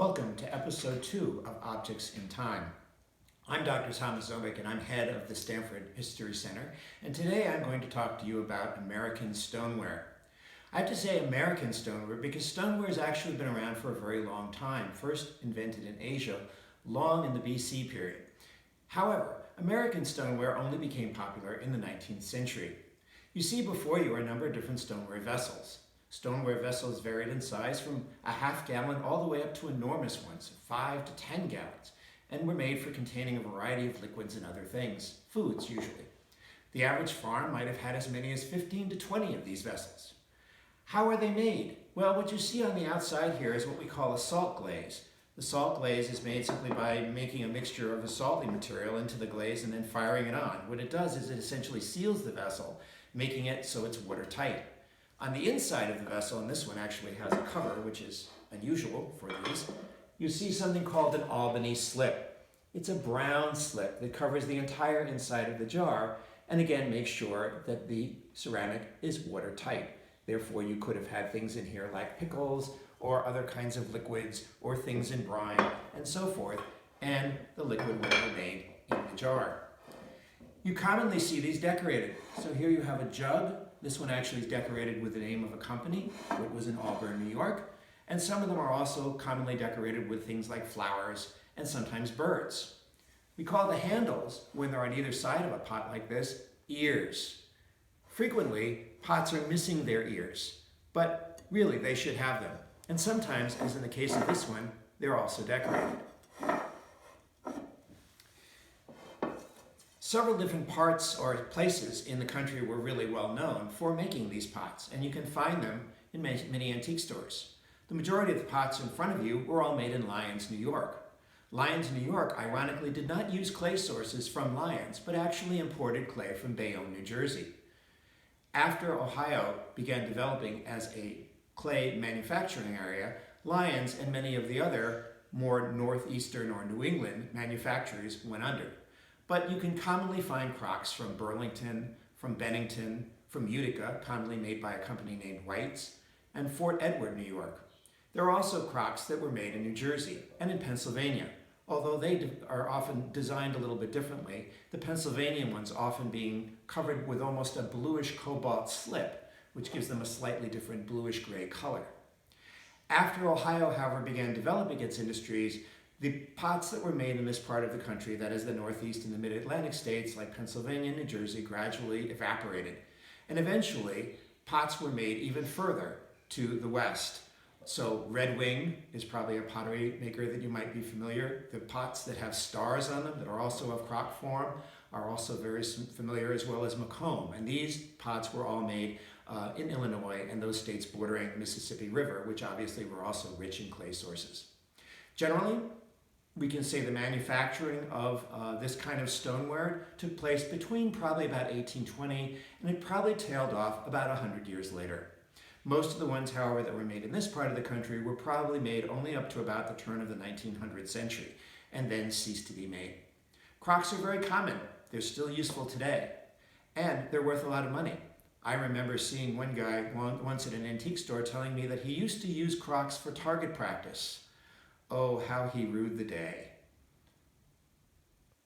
Welcome to episode 2 of Objects in Time. I'm Dr. Thomas Zobik and I'm head of the Stanford History Center, and today I'm going to talk to you about American stoneware. I have to say American stoneware because stoneware has actually been around for a very long time, first invented in Asia, long in the BC period. However, American stoneware only became popular in the 19th century. You see before you are a number of different stoneware vessels. Stoneware vessels varied in size from a half gallon all the way up to enormous ones, 5 to 10 gallons, and were made for containing a variety of liquids and other things, foods usually. The average farm might have had as many as 15 to 20 of these vessels. How are they made? Well, what you see on the outside here is what we call a salt glaze. The salt glaze is made simply by making a mixture of a salty material into the glaze and then firing it on. What it does is it essentially seals the vessel, making it so it's watertight. On the inside of the vessel, and this one actually has a cover, which is unusual for these, you see something called an Albany slip. It's a brown slip that covers the entire inside of the jar and again makes sure that the ceramic is watertight. Therefore, you could have had things in here like pickles or other kinds of liquids or things in brine and so forth, and the liquid would have remained in the jar. You commonly see these decorated. So here you have a jug. This one actually is decorated with the name of a company. It was in Auburn, New York. And some of them are also commonly decorated with things like flowers and sometimes birds. We call the handles, when they're on either side of a pot like this, ears. Frequently, pots are missing their ears, but really they should have them. And sometimes, as in the case of this one, they're also decorated. Several different parts or places in the country were really well known for making these pots, and you can find them in many antique stores. The majority of the pots in front of you were all made in Lyons, New York. Lyons, New York, ironically, did not use clay sources from Lyons, but actually imported clay from Bayonne, New Jersey. After Ohio began developing as a clay manufacturing area, Lyons and many of the other more northeastern or New England manufacturers went under. But you can commonly find crocks from Burlington, from Bennington, from Utica, commonly made by a company named White's, and Fort Edward, New York. There are also crocks that were made in New Jersey and in Pennsylvania, although they are often designed a little bit differently, the Pennsylvania ones often being covered with almost a bluish cobalt slip, which gives them a slightly different bluish-gray color. After Ohio, however, began developing its industries, the pots that were made in this part of the country, that is the Northeast and the Mid-Atlantic states like Pennsylvania and New Jersey, gradually evaporated. And eventually, pots were made even further to the west. So Red Wing is probably a pottery maker that you might be familiar. The pots that have stars on them that are also of crock form are also very familiar, as well as Macomb. And these pots were all made in Illinois and those states bordering the Mississippi River, which obviously were also rich in clay sources. Generally, we can say the manufacturing of this kind of stoneware took place between probably about 1820 and it probably tailed off about 100 years later. Most of the ones, however, that were made in this part of the country were probably made only up to about the turn of the 1900th century and then ceased to be made. Crocks are very common. They're still useful today and they're worth a lot of money. I remember seeing one guy once at an antique store telling me that he used to use crocks for target practice. Oh, how he ruled the day.